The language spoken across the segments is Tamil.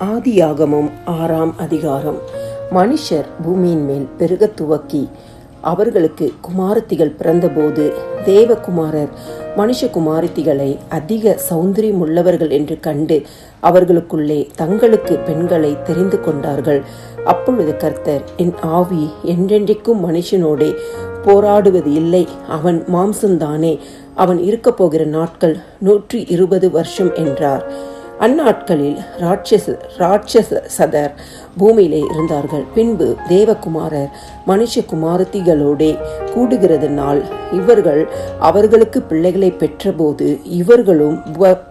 ஆதியாகமம் 6ஆம் அதிகாரம். மனுஷர் பூமியின் மேல் பெருக துவக்கி அவர்களுக்கு குமாரத்திகள் பிறந்தபோது தேவகுமாரர் மனுஷகுமாரத்திகளை அதிக சௌந்தரியமுள்ளவர்கள் என்று கண்டு அவர்களுக்குள்ளே தங்களுக்கு பெண்களை தெரிந்து கொண்டார்கள். அப்பொழுது கர்த்தர், என் ஆவி என்றென்றைக்கும் மனுஷனோடே போராடுவது இல்லை, அவன் மாம்சந்தானே, அவன் இருக்க போகிற நாட்கள் 120 வருஷம் என்றார். அந்நாட்களில் ராட்சசர் பூமியிலே இருந்தார்கள். பின்பு தேவகுமாரர் மனுஷகுமாரத்திகளோடே கூடுகிறதுனால் இவர்கள் அவர்களுக்கு பிள்ளைகளை பெற்றபோது இவர்களும்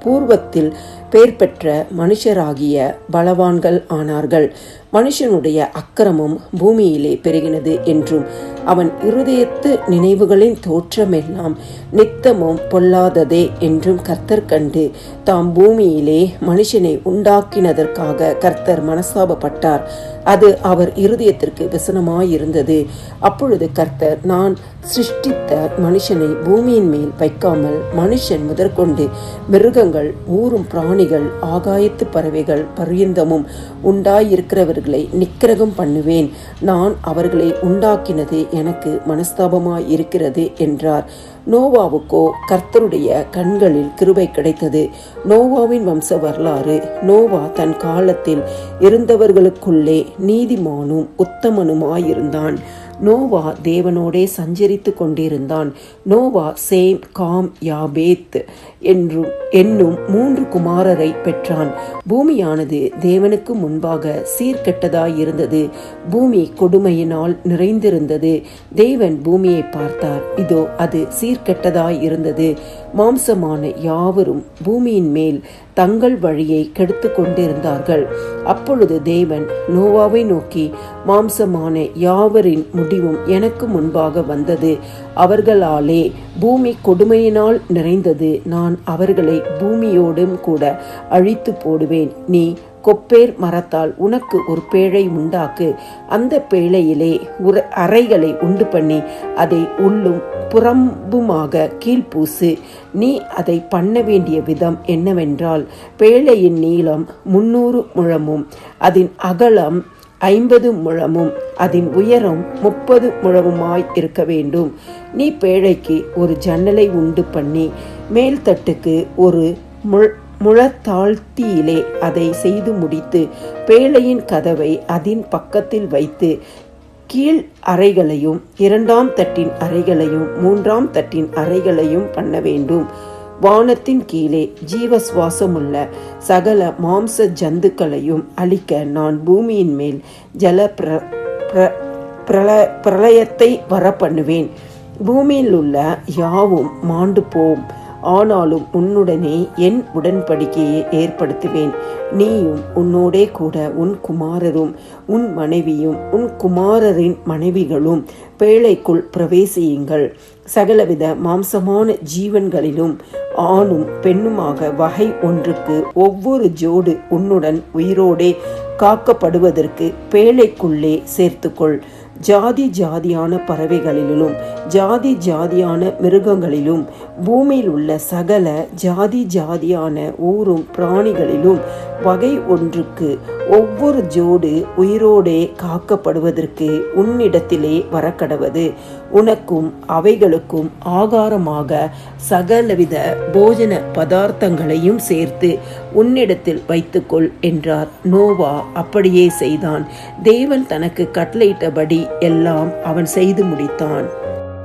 பூர்வத்தில் பேர் பெற்ற மனுஷராகிய பலவான்கள் ஆனார்கள். மனுஷனுடைய அக்கிரமம் பூமியிலே பெருகினது என்றும் அவன் இருதயத்து நினைவுகளின் தோற்றமெல்லாம் நித்தமும் பொல்லாததே என்றும் கர்த்தர் கண்டு தாம் பூமியிலே மனுஷனை உண்டாக்கினதற்காக கர்த்தர் மனஸ்தாபப்பட்டார். அது அவர் இருதயத்திற்கு விசனமாயிருந்தது. அப்பொழுது கர்த்தர், நான் சிருஷ்டித்த மனுஷனை பூமியின் மேல் வைக்காமல் மனுஷன் முதற்கொண்டு மிருகங்கள், ஊரும் பிராணிகள், ஆகாயத்து பறவைகள் பர்யந்தமும் உண்டாயிருக்கிறவர்களை நிக்கிரகம் பண்ணுவேன். நான் அவர்களை உண்டாக்கினது எனக்கு மனஸ்தாபமாயிருக்கிறது என்றார். நோவாவுக்கோ கர்த்தருடைய கண்களில் கிருபை கிடைத்தது. நோவாவின் வம்ச வரலாறு. நோவா தன் காலத்தில் இருந்தவர்களுக்குள்ளே நீதிமானும் உத்தமனுமாயிருந்தான். நோவா தேவனோடே சஞ்சரித்து கொண்டிருந்தான். நோவா சேம், காம், யாபேத் என்னும் 3 குமாரரை பெற்றான். பூமியானது தேவனுக்கு முன்பாக சீர்கெட்டதாயிருந்தது. பூமி கொடுமையினால் நிறைந்திருந்தது. தேவன் பூமியை பார்த்தார், இதோ அது சீர்கெட்டதாயிருந்தது. மாம்சமான யாவரும் பூமியின் மேல் தங்கள் வழியை கெடுத்து கொண்டிருந்தார்கள். அப்பொழுது தேவன் நோவாவை நோக்கி, மாம்சமான யாவரின் முடிவும் எனக்கு முன்பாக வந்தது. அவர்களாலே பூமி கொடுமையினால் நிறைந்தது. நான் அவர்களை பூமியோடும் கூட அழித்து போடுவேன். நீ கொப்பேர் மரத்தால் உனக்கு ஒரு பேழை உண்டாக்கு. அந்த பேழையிலே அறைகளை உண்டு பண்ணி அதை உள்ளும் புறம்புமாக கீழ்பூசு. நீ அதை பண்ண வேண்டிய விதம் என்னவென்றால், பேழையின் நீளம் 300 முழமும் அதன் அகலம் 50 முழமும் அதன் உயரம் 30 முழமுமாய் இருக்க வேண்டும். நீ பேழைக்கு ஒரு ஜன்னலை உண்டு பண்ணி மேல் தட்டுக்கு ஒரு முழத்தாழ்த்தியிலே அதை செய்து முடித்து பேழையின் கதவை அதன் பக்கத்தில் வைத்து கீழ் அறைகளையும் 2ஆம் தட்டின் அறைகளையும் 3ஆம் தட்டின் அறைகளையும் பண்ண வேண்டும். வானத்தின் கீழே ஜீவசுவாசமுள்ள சகல மாம்ச ஜந்துக்களையும் அழிக்க நான் பூமியின் மேல் ஜல பிரளயத்தை வரப்பண்ணுவேன். பூமியில் உள்ள யாவும் மாண்டு போம். ஆனாலும் உன்னுடனே என் உடன்படிக்கையை ஏற்படுத்துவேன். நீயும் உன்னோடே கூட உன் குமாரரும் உன் மனைவியும் உன் குமாரரின் மனைவிகளும் பேழைக்குள் பிரவேசியுங்கள். சகலவித மாம்சமான ஜீவன்களிலும் ஆணும் பெண்ணுமாக வகை ஒன்றுக்கு ஒவ்வொரு ஜோடு உன்னுடன் உயிரோடே காக்கப்படுவதற்கு பேழைக்குள்ளே சேர்த்துக்கொள். ஜாதி ஜாதியான பறவைகளிலும் ஜாதி ஜாதியான மிருகங்களிலும் பூமியில் உள்ள சகல ஜாதி ஜாதியான ஊரும் பிராணிகளிலும் வகை ஒன்றுக்கு ஒவ்வொரு ஜோடு உயிரோடே காக்கப்படுவதற்கு உன்னிடத்திலே வரக்கடவது. உனக்கும் அவைகளுக்கும் ஆகாரமாக சகலவித போஜன பதார்த்தங்களையும் சேர்த்து உன்னிடத்தில் வைத்துக்கொள் என்றார். நோவா அப்படியே செய்தான். தேவன் தனக்கு கட்டளையிட்டபடி எல்லாம் அவன் செய்து முடித்தான்.